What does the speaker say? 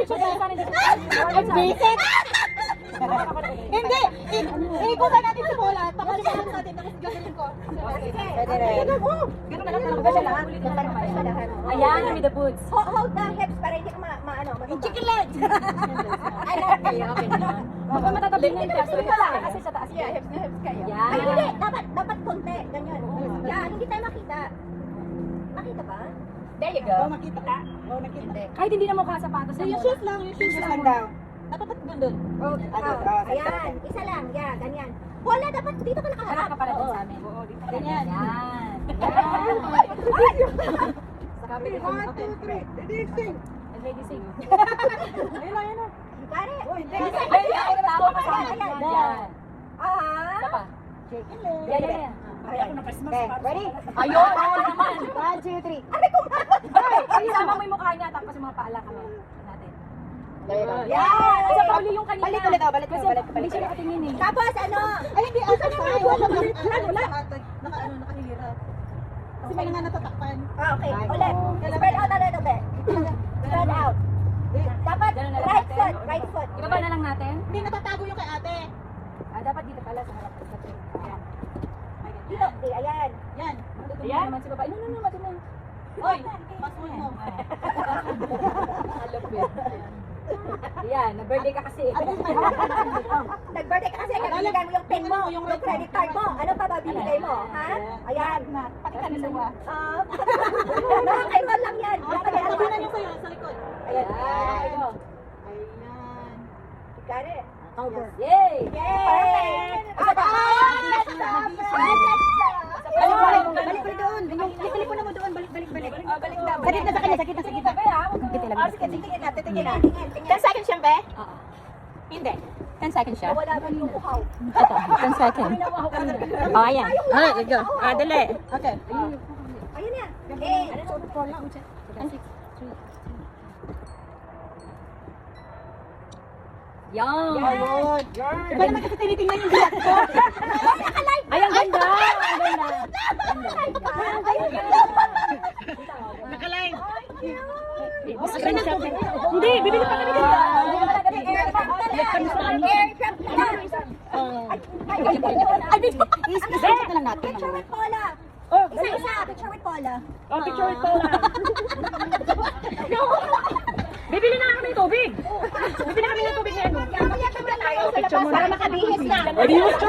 Basic! Hindi! Ikutan natin si Paula. Pakalimutan natin. Tapos gagawin ko. Pwede rin. Ganun na lang talaga siya lahat. Ayan, with the boots. Hold the hips para hindi ka maano. Chicken leg! Ay, okay, okay na. Baka matatabi ng chest. Kasi sa taas. Yeah, hips na hips kayo. Yan. Ay, hindi. Dapat konti. Ganyan. Yan, hindi tayo makita. Makita ba? There you go. Makita ka? Oo, nakita. Kahit hindi na mukha sapatos. So, yung shoes lang. Yung shoes lang daw. Dapat doon. Ayan, isa lang. Yan, ganyan. Wala, dapat dito ka Harap nakaharap. ka pala din sa amin. Ganyan. Yan. Sa kapit. 1, 2, 3. Ready, sing. Ready, sing. Ayun lang, yun na. Pare. Ay, ay, tama ka sa akin. Yan. Isa pa. Chicken leg. Yan, yan, yan. Okay, ready? Ayun, ako naman. 1, 2, 3. Ay, isama mo yung mukha niya, tapos yung mga pala kami natin. There you go. Yan! Kasi pauli yung kanina. Balik ulit, balik Kasi balik hindi siya nakatingin eh. Tapos ano? Ay, hindi. Asa na nga. Wala. Nakahirap. Kasi may nga natatakpan. Okay, ulit. Spread out a little bit. Spread out. Dapat Ganun na lang right natin. foot, right foot. Ibaba na lang natin. Hindi natatago yung kay ate. Dapat dito pala sa harap. Ayan. Dito, ayan. Yan. Ayan. Naman si babae. No, matino. Oy, pasok mo. Ayan, na-birthday ka kasi. Nag-birthday ka kasi, nabibigay mo yung pin mo, yung credit card mo. Ano pa babibigay mo? Ha? Ayan. Pati ka nila. Nakakaiwan lang yan. Sabihan niyo sa'yo sa likod. Ayan. Ayan. Got it. Cover. Yay! Yay! Balik doon. Telepono mo doon. Balik. Balik na. Sakit na sa kanya. Sakit na. Tingin natin, tingin. 10 seconds siya, be? Oo. Hindi. 10 seconds siya. Wala man yung uhaw. Ito, 10 seconds. Oh, ayan. Let's go. Dali. Okay. Ayun na. Eh, Yan. Ayun. Iba naman kasi tinitingnan yung bilat ko. Ay, ang ganda. Ang ganda. Nakalive. Hindi, bibili pa kami dito. Isa na lang natin. Picture with Paula. Isa. Picture with Paula. Oh, picture ito lang. Bibili na kami ng tubig. Bibili kami ng tubig ngayon. Para makabihis na. Ay, di YouTube